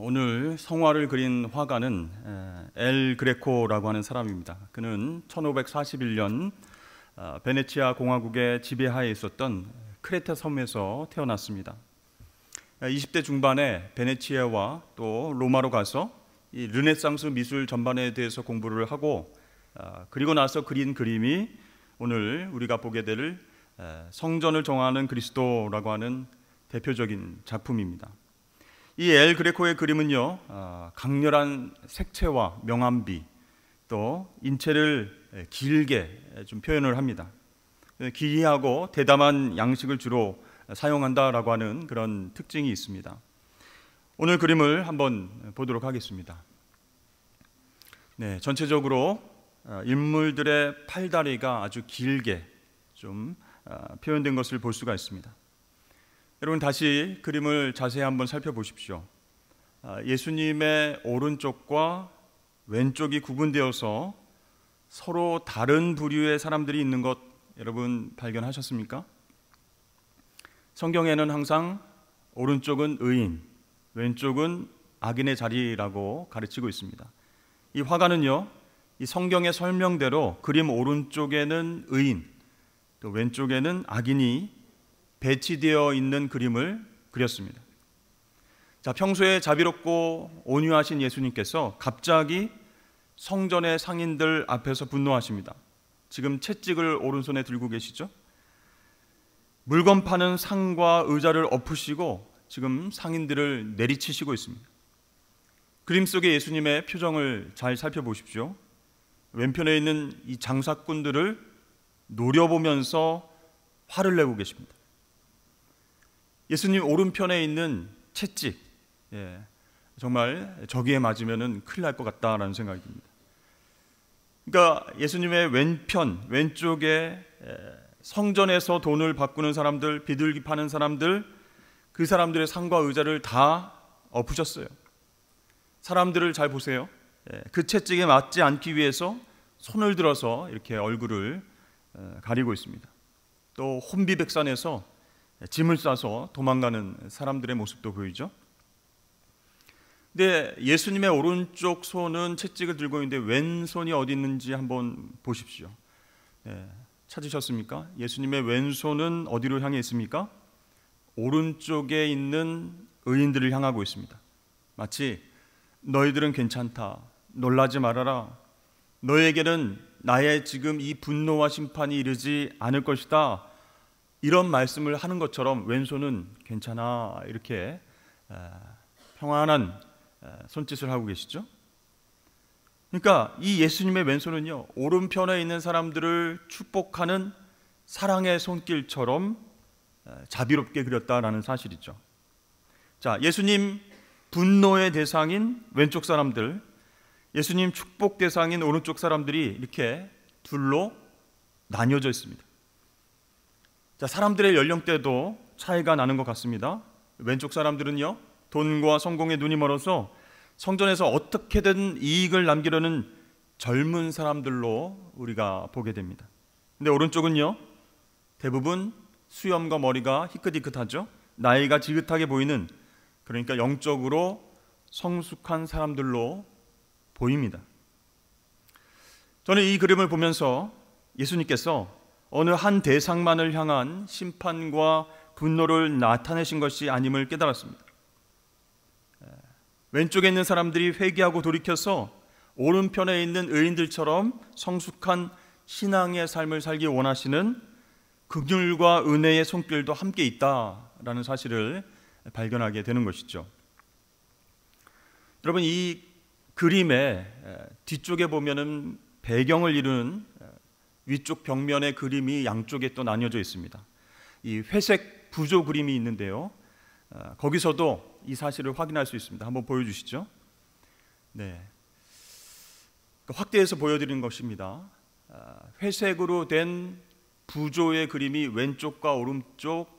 오늘 성화를 그린 화가는 엘 그레코라고 하는 사람입니다. 그는 1541년 베네치아 공화국의 지배하에 있었던 크레타 섬에서 태어났습니다. 20대 중반에 베네치아와 또 로마로 가서 이 르네상스 미술 전반에 대해서 공부를 하고 그리고 나서 그린 그림이 오늘 우리가 보게 될 성전을 정하는 그리스도라고 하는 대표적인 작품입니다. 이 엘 그레코의 그림은요, 강렬한 색채와 명암비, 또 인체를 길게 좀 표현을 합니다. 기이하고 대담한 양식을 주로 사용한다라고 하는 그런 특징이 있습니다. 오늘 그림을 한번 보도록 하겠습니다. 네, 전체적으로 인물들의 팔다리가 아주 길게 좀 표현된 것을 볼 수가 있습니다. 여러분 다시 그림을 자세히 한번 살펴보십시오. 예수님의 오른쪽과 왼쪽이 구분되어서 서로 다른 부류의 사람들이 있는 것 여러분 발견하셨습니까? 성경에는 항상 오른쪽은 의인, 왼쪽은 악인의 자리라고 가르치고 있습니다. 이 화가는요, 이 성경의 설명대로 그림 오른쪽에는 의인, 또 왼쪽에는 악인이 배치되어 있는 그림을 그렸습니다. 자, 평소에 자비롭고 온유하신 예수님께서 갑자기 성전의 상인들 앞에서 분노하십니다. 지금 채찍을 오른손에 들고 계시죠? 물건 파는 상과 의자를 엎으시고 지금 상인들을 내리치시고 있습니다. 그림 속의 예수님의 표정을 잘 살펴보십시오. 왼편에 있는 이 장사꾼들을 노려보면서 화를 내고 계십니다. 예수님 오른편에 있는 채찍, 정말 저기에 맞으면 큰일 날 것 같다라는 생각이 듭니다. 그러니까 예수님의 왼쪽에 성전에서 돈을 바꾸는 사람들, 비둘기 파는 사람들, 그 사람들의 상과 의자를 다 엎으셨어요. 사람들을 잘 보세요. 그 채찍에 맞지 않기 위해서 손을 들어서 이렇게 얼굴을 가리고 있습니다. 또 혼비백산에서 짐을 싸서 도망가는 사람들의 모습도 보이죠. 근데 예수님의 오른쪽 손은 채찍을 들고 있는데 왼손이 어디 있는지 한번 보십시오. 찾으셨습니까? 예수님의 왼손은 어디로 향해 있습니까? 오른쪽에 있는 의인들을 향하고 있습니다. 마치 너희들은 괜찮다, 놀라지 말아라, 너에게는 나의 지금 이 분노와 심판이 이르지 않을 것이다, 이런 말씀을 하는 것처럼 왼손은 괜찮아, 이렇게 평안한 손짓을 하고 계시죠. 그러니까 이 예수님의 왼손은요, 오른편에 있는 사람들을 축복하는 사랑의 손길처럼 자비롭게 그렸다라는 사실이죠. 자, 예수님 분노의 대상인 왼쪽 사람들, 예수님 축복 대상인 오른쪽 사람들이 이렇게 둘로 나뉘어져 있습니다. 자, 사람들의 연령대도 차이가 나는 것 같습니다. 왼쪽 사람들은요, 돈과 성공에 눈이 멀어서 성전에서 어떻게든 이익을 남기려는 젊은 사람들로 우리가 보게 됩니다. 근데 오른쪽은요, 대부분 수염과 머리가 희끗희끗하죠. 나이가 지긋하게 보이는, 그러니까 영적으로 성숙한 사람들로 보입니다. 저는 이 그림을 보면서 예수님께서 어느 한 대상만을 향한 심판과 분노를 나타내신 것이 아님을 깨달았습니다. 왼쪽에 있는 사람들이 회개하고 돌이켜서 오른편에 있는 의인들처럼 성숙한 신앙의 삶을 살기 원하시는 긍휼과 은혜의 손길도 함께 있다라는 사실을 발견하게 되는 것이죠. 여러분, 이 그림의 뒤쪽에 보면은 배경을 이루는 위쪽 벽면의 그림이 양쪽에 또 나뉘어져 있습니다. 이 회색 부조 그림이 있는데요, 거기서도 이 사실을 확인할 수 있습니다. 한번 보여주시죠. 네, 확대해서 보여드리는 것입니다. 회색으로 된 부조의 그림이 왼쪽과 오른쪽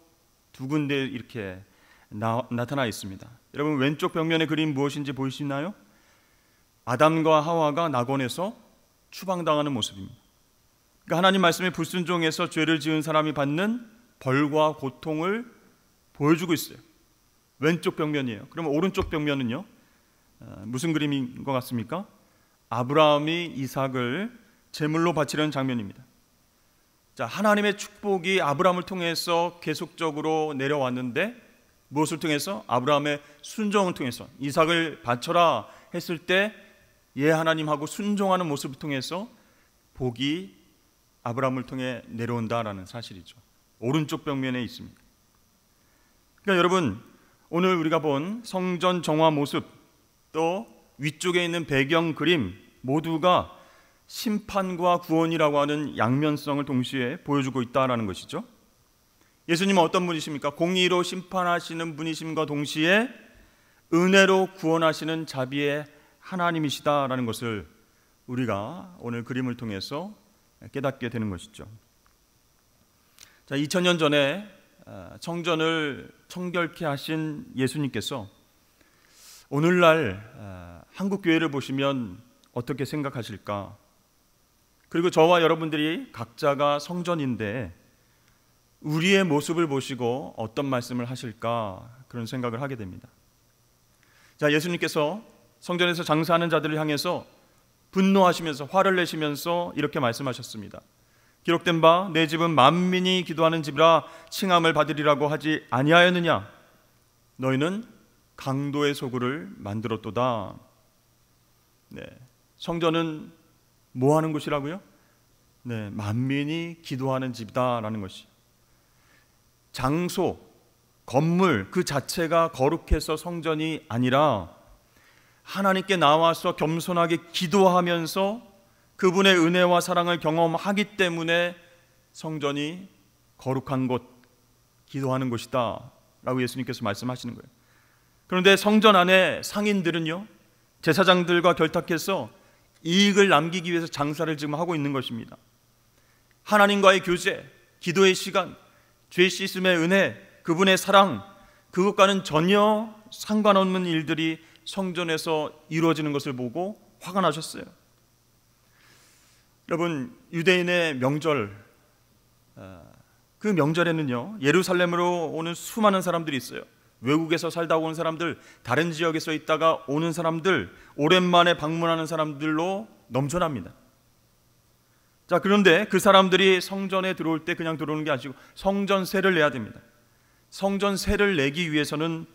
두 군데 이렇게 나타나 있습니다. 여러분, 왼쪽 벽면의 그림 무엇인지 보이시나요? 아담과 하와가 낙원에서 추방당하는 모습입니다. 그러니까 하나님 말씀에 불순종해서 죄를 지은 사람이 받는 벌과 고통을 보여주고 있어요. 왼쪽 벽면이에요. 그러면 오른쪽 벽면은요, 무슨 그림인 것 같습니까? 아브라함이 이삭을 제물로 바치려는 장면입니다. 자, 하나님의 축복이 아브라함을 통해서 계속적으로 내려왔는데 무엇을 통해서? 아브라함의 순종을 통해서 이삭을 바쳐라 했을 때 예 하나님하고 순종하는 모습을 통해서 복이 아브라함을 통해 내려온다라는 사실이죠. 오른쪽 벽면에 있습니다. 그러니까 여러분, 오늘 우리가 본 성전 정화 모습 또 위쪽에 있는 배경 그림 모두가 심판과 구원이라고 하는 양면성을 동시에 보여주고 있다는 것이죠. 예수님은 어떤 분이십니까? 공의로 심판하시는 분이심과 동시에 은혜로 구원하시는 자비의 하나님이시다라는 것을 우리가 오늘 그림을 통해서 깨닫게 되는 것이죠. 자, 2000년 전에 성전을 청결케 하신 예수님께서 오늘날 한국 교회를 보시면 어떻게 생각하실까? 그리고 저와 여러분들이 각자가 성전인데 우리의 모습을 보시고 어떤 말씀을 하실까? 그런 생각을 하게 됩니다. 자, 예수님께서 성전에서 장사하는 자들을 향해서 분노하시면서 화를 내시면서 이렇게 말씀하셨습니다. 기록된 바 내 집은 만민이 기도하는 집이라 칭함을 받으리라고 하지 아니하였느냐? 너희는 강도의 소굴을 만들었도다. 네, 성전은 뭐 하는 곳이라고요? 네, 만민이 기도하는 집이다라는 것이. 장소, 건물 그 자체가 거룩해서 성전이 아니라 하나님께 나와서 겸손하게 기도하면서 그분의 은혜와 사랑을 경험하기 때문에 성전이 거룩한 곳, 기도하는 곳이다 라고 예수님께서 말씀하시는 거예요. 그런데 성전 안에 상인들은요, 제사장들과 결탁해서 이익을 남기기 위해서 장사를 지금 하고 있는 것입니다. 하나님과의 교제, 기도의 시간, 죄 씻음의 은혜, 그분의 사랑, 그것과는 전혀 상관없는 일들이 성전에서 이루어지는 것을 보고 화가 나셨어요. 여러분, 유대인의 명절, 그 명절에는요 예루살렘으로 오는 수많은 사람들이 있어요. 외국에서 살다 온 사람들, 다른 지역에서 있다가 오는 사람들, 오랜만에 방문하는 사람들로 넘쳐납니다. 자, 그런데 그 사람들이 성전에 들어올 때 그냥 들어오는 게 아니고 성전세를 내야 됩니다. 성전세를 내기 위해서는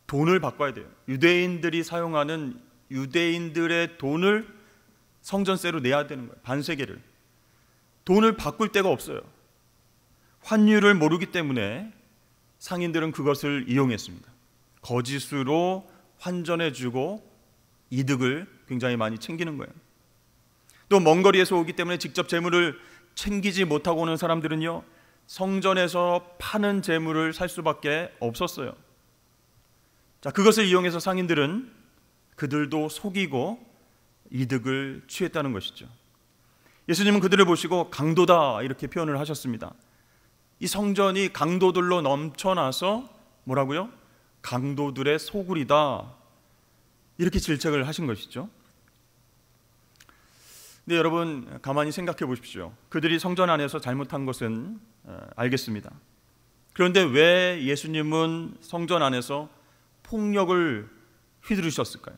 돈을 바꿔야 돼요. 유대인들이 사용하는 유대인들의 돈을 성전세로 내야 되는 거예요. 반세계를. 돈을 바꿀 데가 없어요. 환율을 모르기 때문에 상인들은 그것을 이용했습니다. 거짓으로 환전해주고 이득을 굉장히 많이 챙기는 거예요. 또 먼 거리에서 오기 때문에 직접 재물을 챙기지 못하고 오는 사람들은요 성전에서 파는 재물을 살 수밖에 없었어요. 자, 그것을 이용해서 상인들은 그들도 속이고 이득을 취했다는 것이죠. 예수님은 그들을 보시고 강도다 이렇게 표현을 하셨습니다. 이 성전이 강도들로 넘쳐나서 뭐라고요? 강도들의 소굴이다 이렇게 질책을 하신 것이죠. 근데 여러분 가만히 생각해 보십시오. 그들이 성전 안에서 잘못한 것은 알겠습니다. 그런데 왜 예수님은 성전 안에서 폭력을 휘두르셨을까요?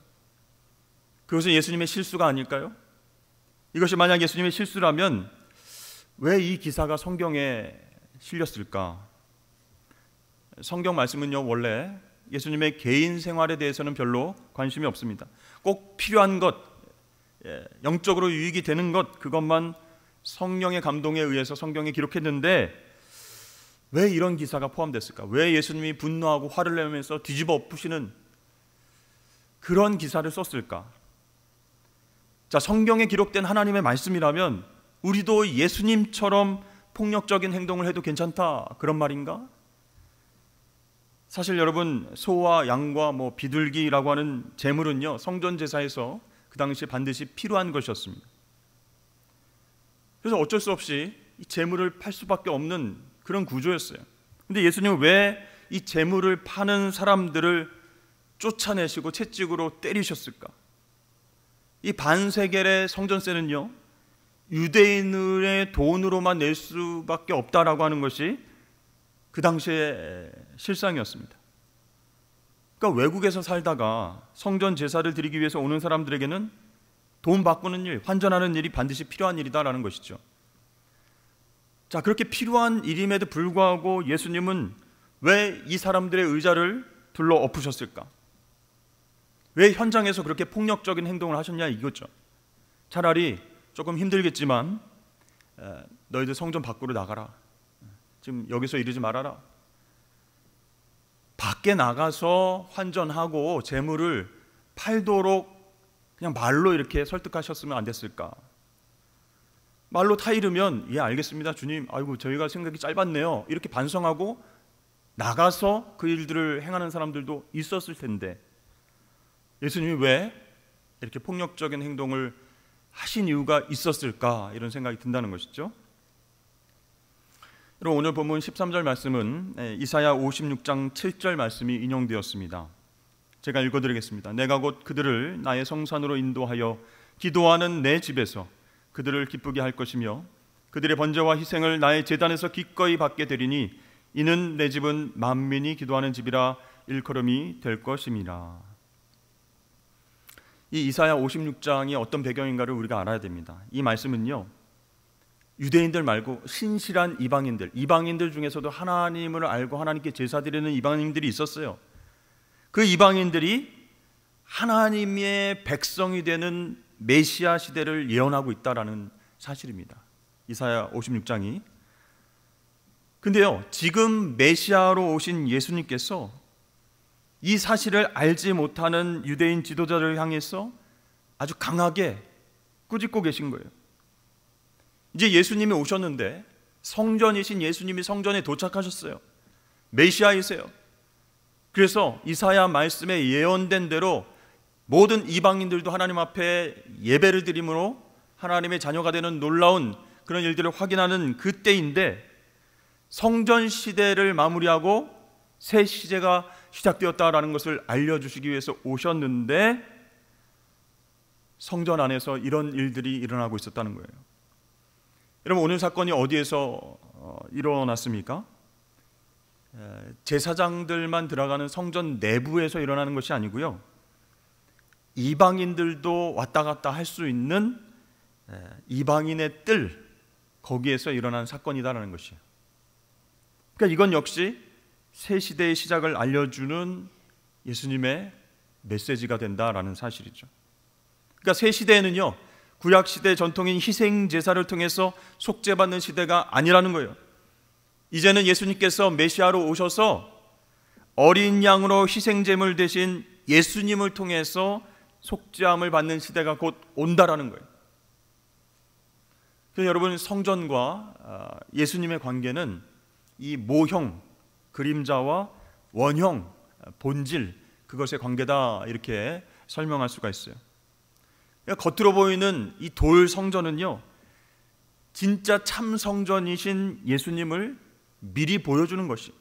그것은 예수님의 실수가 아닐까요? 이것이 만약 예수님의 실수라면 왜 이 기사가 성경에 실렸을까? 성경 말씀은요 원래 예수님의 개인 생활에 대해서는 별로 관심이 없습니다. 꼭 필요한 것, 영적으로 유익이 되는 것, 그것만 성령의 감동에 의해서 성경에 기록했는데 왜 이런 기사가 포함됐을까? 왜 예수님이 분노하고 화를 내면서 뒤집어 엎으시는 그런 기사를 썼을까? 자, 성경에 기록된 하나님의 말씀이라면 우리도 예수님처럼 폭력적인 행동을 해도 괜찮다 그런 말인가? 사실 여러분 소와 양과 비둘기라고 하는 제물은요 성전 제사에서 그 당시에 반드시 필요한 것이었습니다. 그래서 어쩔 수 없이 이 제물을 팔 수밖에 없는 그런 구조였어요. 근데 예수님은 왜 이 제물을 파는 사람들을 쫓아내시고 채찍으로 때리셨을까? 이 반세겔의 성전세는요 유대인의 돈으로만 낼 수밖에 없다라고 하는 것이 그 당시의 실상이었습니다. 그러니까 외국에서 살다가 성전 제사를 드리기 위해서 오는 사람들에게는 돈 바꾸는 일, 환전하는 일이 반드시 필요한 일이다라는 것이죠. 자, 그렇게 필요한 일임에도 불구하고 예수님은 왜 이 사람들의 의자를 둘러 엎으셨을까? 왜 현장에서 그렇게 폭력적인 행동을 하셨냐 이거죠. 차라리 조금 힘들겠지만 너희들 성전 밖으로 나가라. 지금 여기서 이러지 말아라. 밖에 나가서 환전하고 재물을 팔도록 그냥 말로 이렇게 설득하셨으면 안 됐을까? 말로 타이르면 예 알겠습니다 주님, 아이고 저희가 생각이 짧았네요 이렇게 반성하고 나가서 그 일들을 행하는 사람들도 있었을 텐데 예수님이 왜 이렇게 폭력적인 행동을 하신 이유가 있었을까 이런 생각이 든다는 것이죠. 여러분 오늘 본문 13절 말씀은 이사야 56장 7절 말씀이 인용되었습니다. 제가 읽어드리겠습니다. 내가 곧 그들을 나의 성산으로 인도하여 기도하는 내 집에서 그들을 기쁘게 할 것이며 그들의 번제와 희생을 나의 제단에서 기꺼이 받게 되리니 이는 내 집은 만민이 기도하는 집이라 일컬음이 될 것임이라. 이 이사야 56장이 어떤 배경인가를 우리가 알아야 됩니다. 이 말씀은요 유대인들 말고 신실한 이방인들 중에서도 하나님을 알고 하나님께 제사 드리는 이방인들이 있었어요. 그 이방인들이 하나님의 백성이 되는 메시아 시대를 예언하고 있다라는 사실입니다. 이사야 56장이. 근데요 지금 메시아로 오신 예수님께서 이 사실을 알지 못하는 유대인 지도자를 향해서 아주 강하게 꾸짖고 계신 거예요. 이제 예수님이 오셨는데 성전이신 예수님이 성전에 도착하셨어요. 메시아이세요. 그래서 이사야 말씀에 예언된 대로 모든 이방인들도 하나님 앞에 예배를 드림으로 하나님의 자녀가 되는 놀라운 그런 일들을 확인하는 그때인데 성전 시대를 마무리하고 새 시대가 시작되었다라는 것을 알려주시기 위해서 오셨는데 성전 안에서 이런 일들이 일어나고 있었다는 거예요. 여러분 오늘 사건이 어디에서 일어났습니까? 제사장들만 들어가는 성전 내부에서 일어나는 것이 아니고요 이방인들도 왔다 갔다 할 수 있는 이방인의 뜰 거기에서 일어난 사건이다라는 것이에요. 그러니까 이건 역시 새 시대의 시작을 알려주는 예수님의 메시지가 된다라는 사실이죠. 그러니까 새 시대에는요 구약 시대 전통인 희생 제사를 통해서 속죄받는 시대가 아니라는 거예요. 이제는 예수님께서 메시아로 오셔서 어린 양으로 희생 제물 대신 예수님을 통해서 속죄함을 받는 시대가 곧 온다라는 거예요. 그래서 여러분 성전과 예수님의 관계는 이 모형, 그림자와 원형, 본질 그것의 관계다 이렇게 설명할 수가 있어요. 그러니까 겉으로 보이는 이 돌 성전은요 진짜 참 성전이신 예수님을 미리 보여주는 것이.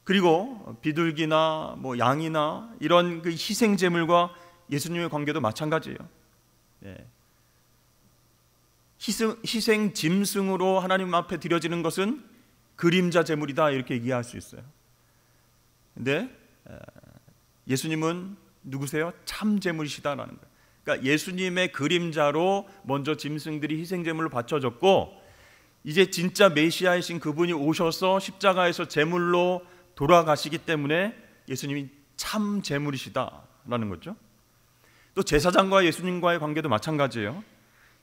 그리고 비둘기나 양이나 이런 그 희생 제물과 예수님의 관계도 마찬가지예요. 희생 짐승으로 하나님 앞에 드려지는 것은 그림자 제물이다 이렇게 이해할 수 있어요. 근데 예수님은 누구세요? 참 제물이시다라는 거예요. 그러니까 예수님의 그림자로 먼저 짐승들이 희생 제물로 바쳐졌고 이제 진짜 메시아이신 그분이 오셔서 십자가에서 제물로 돌아가시기 때문에 예수님이 참 제물이시다라는 거죠. 또 제사장과 예수님과의 관계도 마찬가지예요.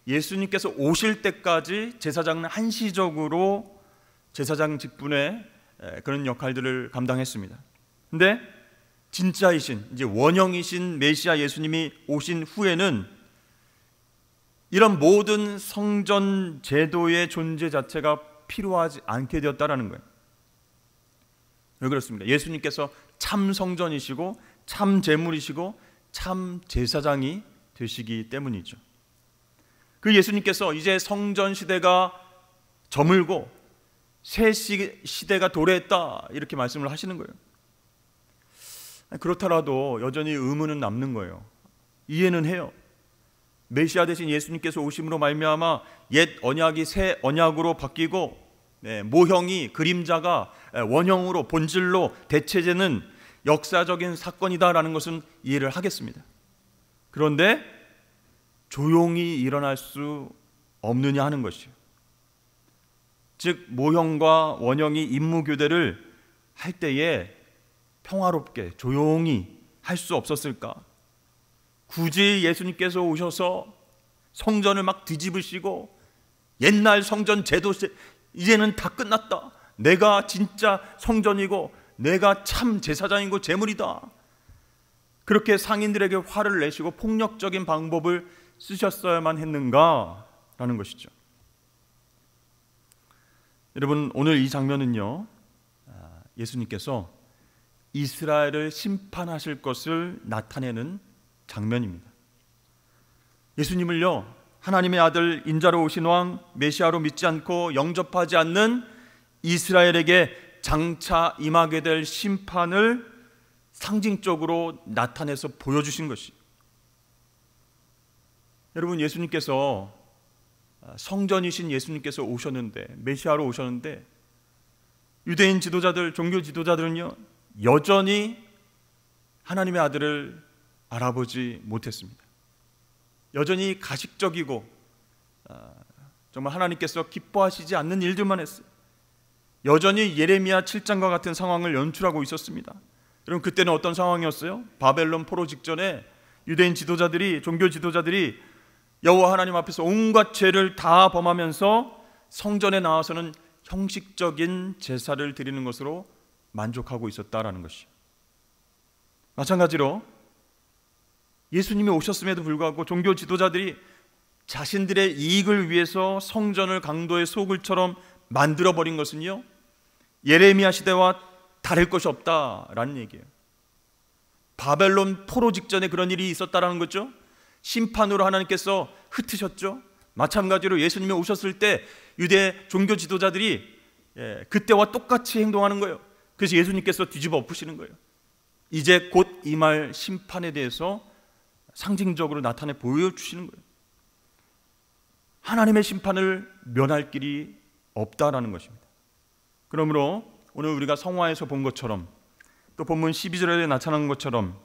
예수님께서 오실 때까지 제사장은 한시적으로 제사장 직분의 그런 역할들을 감당했습니다. 근데 진짜이신 이제 원형이신 메시아 예수님이 오신 후에는 이런 모든 성전 제도의 존재 자체가 필요하지 않게 되었다라는 거예요. 왜 그렇습니까? 예수님께서 참 성전이시고 참 제물이시고 참 제사장이 되시기 때문이죠. 그 예수님께서 이제 성전 시대가 저물고 새 시대가 도래했다 이렇게 말씀을 하시는 거예요. 그렇더라도 여전히 의문은 남는 거예요. 이해는 해요. 메시아 대신 예수님께서 오심으로 말미암아 옛 언약이 새 언약으로 바뀌고 모형이 그림자가 원형으로 본질로 대체되는 역사적인 사건이다라는 것은 이해를 하겠습니다. 그런데 조용히 일어날 수 없느냐 하는 것이요. 즉 모형과 원형이 임무교대를 할 때에 평화롭게 조용히 할 수 없었을까? 굳이 예수님께서 오셔서 성전을 막 뒤집으시고 옛날 성전 제도 이제는 다 끝났다, 내가 진짜 성전이고 내가 참 제사장이고 제물이다, 그렇게 상인들에게 화를 내시고 폭력적인 방법을 쓰셨어야만 했는가라는 것이죠. 여러분, 오늘 이 장면은요, 예수님께서 이스라엘을 심판하실 것을 나타내는 장면입니다. 예수님을요, 하나님의 아들 인자로 오신 왕 메시아로 믿지 않고 영접하지 않는 이스라엘에게 장차 임하게 될 심판을 상징적으로 나타내서 보여주신 것이. 여러분, 예수님께서 성전이신 예수님께서 오셨는데, 메시아로 오셨는데, 유대인 지도자들, 종교 지도자들은요 여전히 하나님의 아들을 알아보지 못했습니다. 여전히 가식적이고 정말 하나님께서 기뻐하시지 않는 일들만 했어요. 여전히 예레미야 7장과 같은 상황을 연출하고 있었습니다. 여러분, 그때는 어떤 상황이었어요? 바벨론 포로 직전에 유대인 지도자들이, 종교 지도자들이 여호와 하나님 앞에서 온갖 죄를 다 범하면서 성전에 나와서는 형식적인 제사를 드리는 것으로 만족하고 있었다라는 것이죠. 마찬가지로 예수님이 오셨음에도 불구하고 종교 지도자들이 자신들의 이익을 위해서 성전을 강도의 소굴처럼 만들어버린 것은요 예레미야 시대와 다를 것이 없다라는 얘기예요. 바벨론 포로 직전에 그런 일이 있었다라는 거죠. 심판으로 하나님께서 흩으셨죠. 마찬가지로 예수님이 오셨을 때 유대 종교 지도자들이 그때와 똑같이 행동하는 거예요. 그래서 예수님께서 뒤집어 엎으시는 거예요. 이제 곧 임할 심판에 대해서 상징적으로 나타내 보여주시는 거예요. 하나님의 심판을 면할 길이 없다라는 것입니다. 그러므로 오늘 우리가 성화에서 본 것처럼, 또 본문 12절에 나타난 것처럼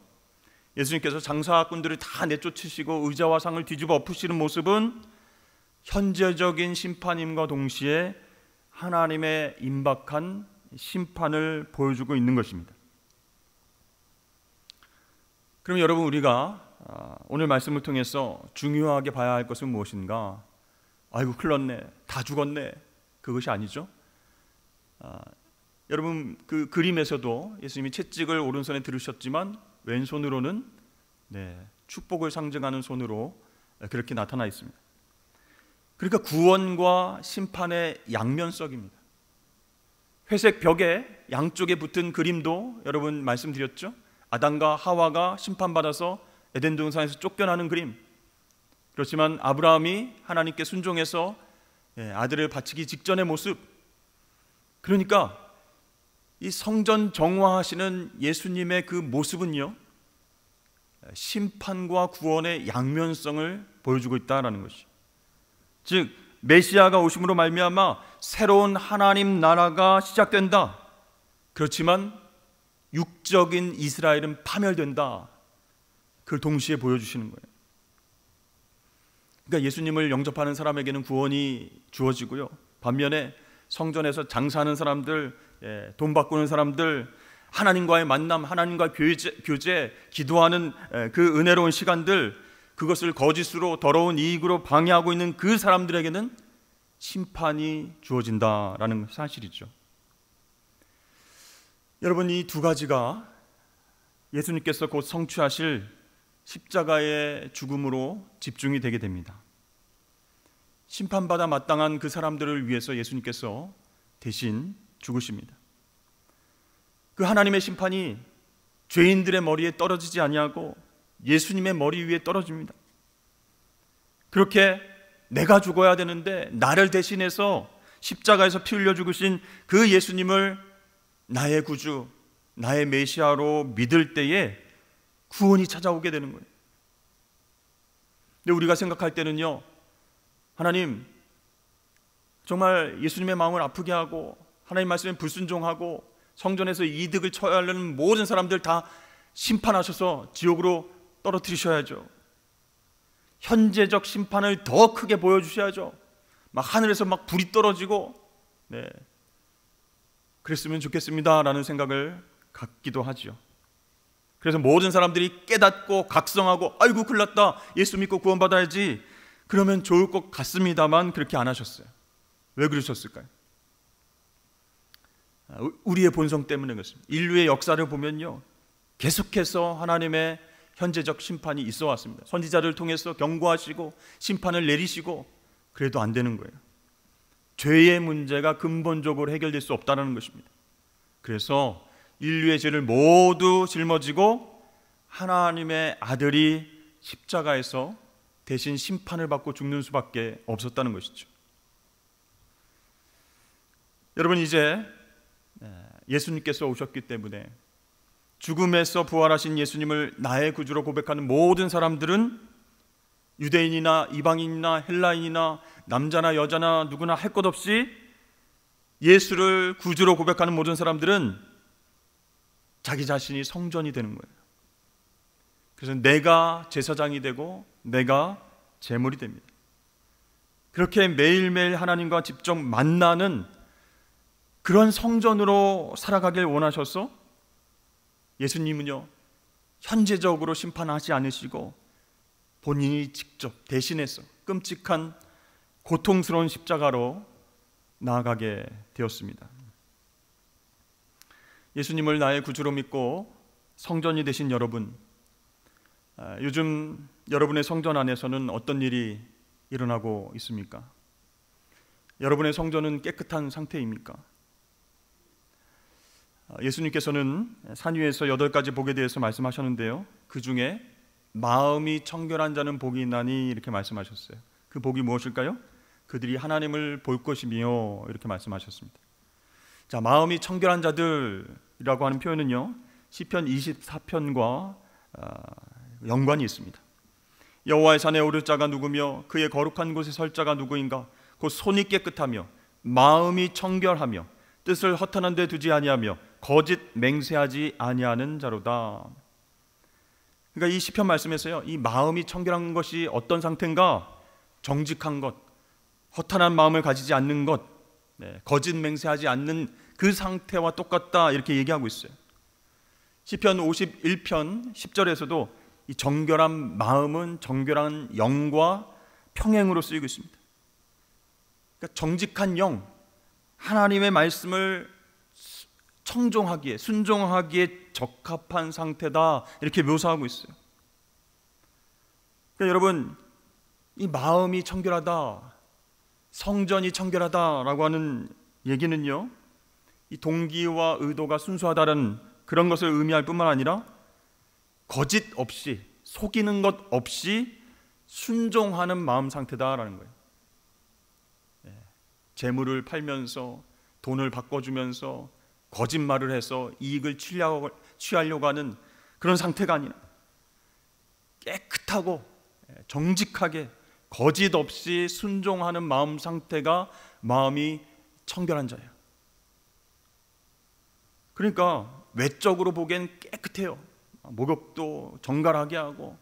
예수님께서 장사꾼들을 다 내쫓으시고 의자와 상을 뒤집어 엎으시는 모습은 현재적인 심판임과 동시에 하나님의 임박한 심판을 보여주고 있는 것입니다. 그럼 여러분, 우리가 오늘 말씀을 통해서 중요하게 봐야 할 것은 무엇인가? 아이고 큰일 났네, 다 죽었네, 그것이 아니죠. 여러분, 그 그림에서도 예수님이 채찍을 오른손에 들으셨지만 왼손으로는 축복을 상징하는 손으로 그렇게 나타나 있습니다. 그러니까 구원과 심판의 양면성입니다. 회색 벽에 양쪽에 붙은 그림도 여러분 말씀드렸죠. 아담과 하와가 심판받아서 에덴 동산에서 쫓겨나는 그림. 그렇지만 아브라함이 하나님께 순종해서 아들을 바치기 직전의 모습. 그러니까 이 성전 정화하시는 예수님의 그 모습은요 심판과 구원의 양면성을 보여주고 있다는 것이. 즉 메시아가 오심으로 말미암아 새로운 하나님 나라가 시작된다. 그렇지만 육적인 이스라엘은 파멸된다. 그걸 동시에 보여주시는 거예요. 그러니까 예수님을 영접하는 사람에게는 구원이 주어지고요, 반면에 성전에서 장사하는 사람들, 돈 바꾸는 사람들, 하나님과의 만남, 하나님과 교제, 기도하는 그 은혜로운 시간들, 그것을 거짓으로 더러운 이익으로 방해하고 있는 그 사람들에게는 심판이 주어진다라는 사실이죠. 여러분, 이 두 가지가 예수님께서 곧 성취하실 십자가의 죽음으로 집중이 되게 됩니다. 심판받아 마땅한 그 사람들을 위해서 예수님께서 대신 죽으십니다. 그 하나님의 심판이 죄인들의 머리에 떨어지지 아니하고 예수님의 머리 위에 떨어집니다. 그렇게 내가 죽어야 되는데 나를 대신해서 십자가에서 피 흘려 죽으신 그 예수님을 나의 구주, 나의 메시아로 믿을 때에 구원이 찾아오게 되는 거예요. 근데 우리가 생각할 때는요, 하나님 정말 예수님의 마음을 아프게 하고 하나님 말씀에 불순종하고 성전에서 이득을 취하려는 모든 사람들 다 심판하셔서 지옥으로 떨어뜨리셔야죠. 현재적 심판을 더 크게 보여주셔야죠. 막 하늘에서 막 불이 떨어지고, 그랬으면 좋겠습니다라는 생각을 갖기도 하죠. 그래서 모든 사람들이 깨닫고 각성하고, 아이고 큰일 났다, 예수 믿고 구원받아야지, 그러면 좋을 것 같습니다만 그렇게 안 하셨어요. 왜 그러셨을까요? 우리의 본성 때문에 그렇습니다. 인류의 역사를 보면요, 계속해서 하나님의 현재적 심판이 있어 왔습니다. 선지자를 통해서 경고하시고 심판을 내리시고, 그래도 안 되는 거예요. 죄의 문제가 근본적으로 해결될 수 없다는 것입니다. 그래서 인류의 죄를 모두 짊어지고 하나님의 아들이 십자가에서 대신 심판을 받고 죽는 수밖에 없었다는 것이죠. 여러분, 이제 예수님께서 오셨기 때문에 죽음에서 부활하신 예수님을 나의 구주로 고백하는 모든 사람들은 유대인이나 이방인이나 헬라인이나 남자나 여자나 누구나 할 것 없이 예수를 구주로 고백하는 모든 사람들은 자기 자신이 성전이 되는 거예요. 그래서 내가 제사장이 되고 내가 제물이 됩니다. 그렇게 매일매일 하나님과 직접 만나는 그런 성전으로 살아가길 원하셔서 예수님은요, 현재적으로 심판하지 않으시고 본인이 직접 대신해서 끔찍한 고통스러운 십자가로 나아가게 되었습니다. 예수님을 나의 구주로 믿고 성전이 되신 여러분, 요즘 여러분의 성전 안에서는 어떤 일이 일어나고 있습니까? 여러분의 성전은 깨끗한 상태입니까? 예수님께서는 산 위에서 8가지 복에 대해서 말씀하셨는데요, 그 중에 마음이 청결한 자는 복이 있나니 이렇게 말씀하셨어요. 그 복이 무엇일까요? 그들이 하나님을 볼 것이며 이렇게 말씀하셨습니다. 자, 마음이 청결한 자들이라고 하는 표현은요, 시편 24편과 연관이 있습니다. 여호와의 산에 오를 자가 누구며 그의 거룩한 곳에 설 자가 누구인가? 곧 손이 깨끗하며 마음이 청결하며 뜻을 허탄한 데 두지 아니하며 거짓 맹세하지 아니하는 자로다. 그러니까 이 시편 말씀에서요, 이 마음이 청결한 것이 어떤 상태인가? 정직한 것, 허탄한 마음을 가지지 않는 것, 거짓 맹세하지 않는 그 상태와 똑같다, 이렇게 얘기하고 있어요. 시편 51편 10절에서도 이 정결한 마음은 정결한 영과 평행으로 쓰이고 있습니다. 그러니까 정직한 영, 하나님의 말씀을 청종하기에, 순종하기에 적합한 상태다, 이렇게 묘사하고 있어요. 그러니까 여러분, 이 마음이 청결하다, 성전이 청결하다라고 하는 얘기는요, 이 동기와 의도가 순수하다는 그런 것을 의미할 뿐만 아니라 거짓 없이, 속이는 것 없이 순종하는 마음 상태다라는 거예요. 재물을 팔면서, 돈을 바꿔주면서, 거짓말을 해서 이익을 취하려고 하는 그런 상태가 아니라 깨끗하고 정직하게 거짓 없이 순종하는 마음 상태가 마음이 청결한 자예요. 그러니까 외적으로 보기엔 깨끗해요. 목욕도 정갈하게 하고,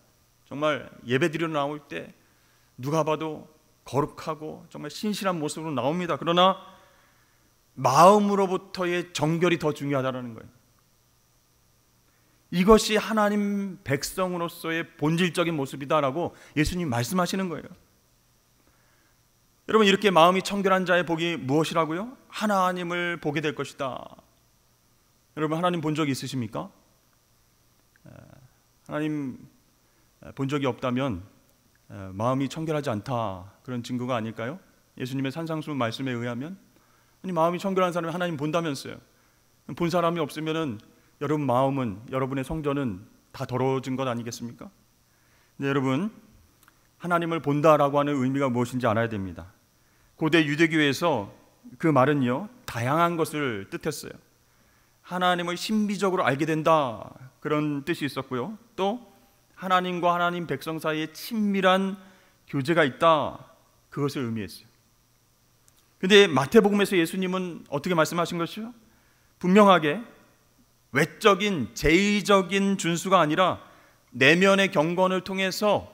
정말 예배드리러 나올 때 누가 봐도 거룩하고 정말 신실한 모습으로 나옵니다. 그러나 마음으로부터의 정결이 더 중요하다는 거예요. 이것이 하나님 백성으로서의 본질적인 모습이다라고 예수님 말씀하시는 거예요. 여러분, 이렇게 마음이 청결한 자의 복이 무엇이라고요? 하나님을 보게 될 것이다. 여러분, 하나님 본 적이 있으십니까? 하나님 본 적이 없다면 마음이 청결하지 않다, 그런 증거가 아닐까요? 예수님의 산상수훈 말씀에 의하면, 아니, 마음이 청결한 사람이 하나님 본다면서요. 본 사람이 없으면은 여러분 마음은, 여러분의 성전은 다 더러워진 것 아니겠습니까? 네, 여러분, 하나님을 본다라고 하는 의미가 무엇인지 알아야 됩니다. 고대 유대교에서 그 말은요, 다양한 것을 뜻했어요. 하나님을 신비적으로 알게 된다, 그런 뜻이 있었고요, 또 하나님과 하나님 백성 사이에 친밀한 교제가 있다, 그것을 의미했어요. 근데 마태복음에서 예수님은 어떻게 말씀하신 것이요? 분명하게 외적인 제의적인 준수가 아니라 내면의 경건을 통해서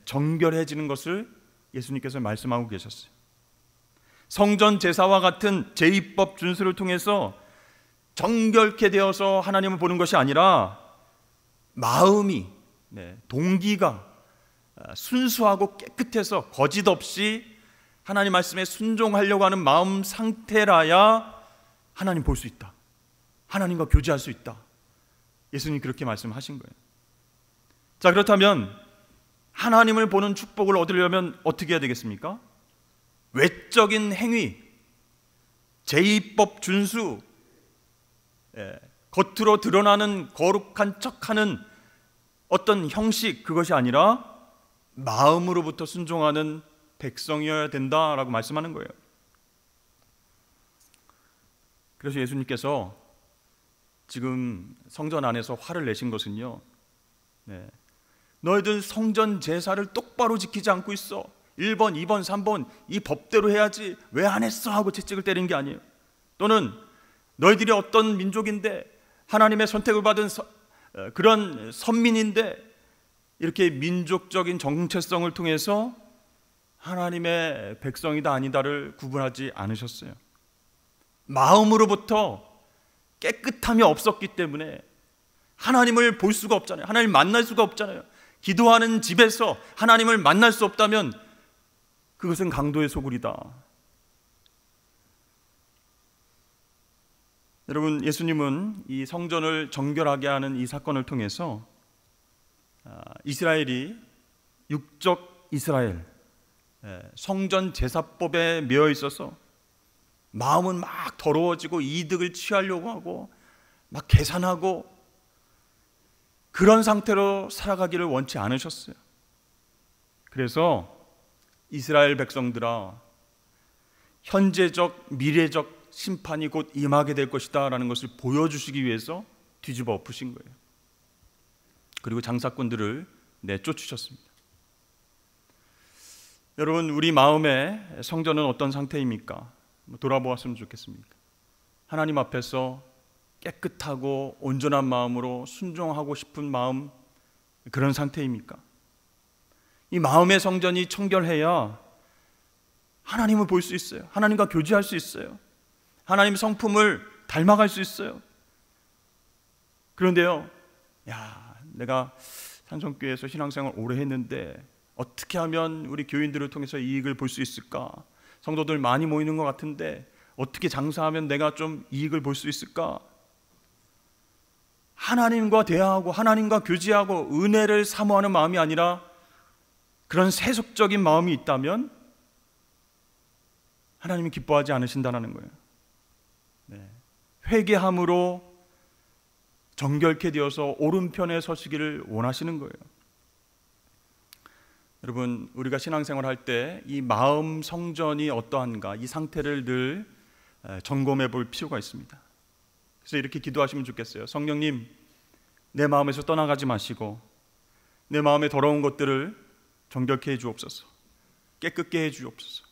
정결해지는 것을 예수님께서 말씀하고 계셨어요. 성전 제사와 같은 제의법 준수를 통해서 정결케 되어서 하나님을 보는 것이 아니라 마음이, 동기가 순수하고 깨끗해서 거짓 없이 하나님 말씀에 순종하려고 하는 마음 상태라야 하나님 볼 수 있다, 하나님과 교제할 수 있다. 예수님이 그렇게 말씀하신 거예요. 자, 그렇다면 하나님을 보는 축복을 얻으려면 어떻게 해야 되겠습니까? 외적인 행위, 제의법 준수, 겉으로 드러나는 거룩한 척하는 어떤 형식, 그것이 아니라 마음으로부터 순종하는 백성이어야 된다라고 말씀하는 거예요. 그래서 예수님께서 지금 성전 안에서 화를 내신 것은요, 너희들 성전 제사를 똑바로 지키지 않고 있어, 1번, 2번, 3번 이 법대로 해야지 왜 안 했어 하고 채찍을 때리는 게 아니에요. 또는 너희들이 어떤 민족인데, 하나님의 선택을 받은 그런 선민인데, 이렇게 민족적인 정체성을 통해서 하나님의 백성이다 아니다를 구분하지 않으셨어요. 마음으로부터 깨끗함이 없었기 때문에 하나님을 볼 수가 없잖아요. 하나님을 만날 수가 없잖아요. 기도하는 집에서 하나님을 만날 수 없다면 그것은 강도의 소굴이다. 여러분, 예수님은 이 성전을 정결하게 하는 이 사건을 통해서 이스라엘이 육적 이스라엘, 성전 제사법에 매여 있어서 마음은 막 더러워지고 이득을 취하려고 하고 막 계산하고 그런 상태로 살아가기를 원치 않으셨어요. 그래서 이스라엘 백성들아, 현재적 미래적 심판이 곧 임하게 될 것이다 라는 것을 보여주시기 위해서 뒤집어 엎으신 거예요. 그리고 장사꾼들을 내쫓으셨습니다. 여러분, 우리 마음의 성전은 어떤 상태입니까? 돌아보았으면 좋겠습니까? 하나님 앞에서 깨끗하고 온전한 마음으로 순종하고 싶은 마음, 그런 상태입니까? 이 마음의 성전이 청결해야 하나님을 볼 수 있어요. 하나님과 교제할 수 있어요. 하나님의 성품을 닮아갈 수 있어요. 그런데요, 내가 산성교회에서 신앙생활 오래 했는데 어떻게 하면 우리 교인들을 통해서 이익을 볼 수 있을까? 성도들 많이 모이는 것 같은데 어떻게 장사하면 내가 좀 이익을 볼 수 있을까? 하나님과 대화하고 하나님과 교제하고 은혜를 사모하는 마음이 아니라 그런 세속적인 마음이 있다면 하나님이 기뻐하지 않으신다는 거예요. 회개함으로 정결케 되어서 오른편에 서시기를 원하시는 거예요. 여러분, 우리가 신앙생활 할 때 이 마음 성전이 어떠한가, 이 상태를 늘 점검해 볼 필요가 있습니다. 그래서 이렇게 기도하시면 좋겠어요. 성령님, 내 마음에서 떠나가지 마시고 내 마음의 더러운 것들을 정결케 해 주옵소서, 깨끗게 해 주옵소서.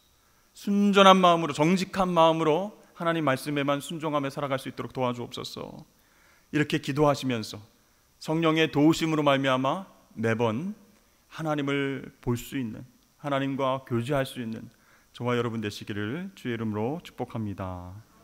순전한 마음으로, 정직한 마음으로 하나님 말씀에만 순종하며 살아갈 수 있도록 도와주옵소서. 이렇게 기도하시면서 성령의 도우심으로 말미암아 매번 하나님을 볼 수 있는, 하나님과 교제할 수 있는 저와 여러분 되시기를 주의 이름으로 축복합니다.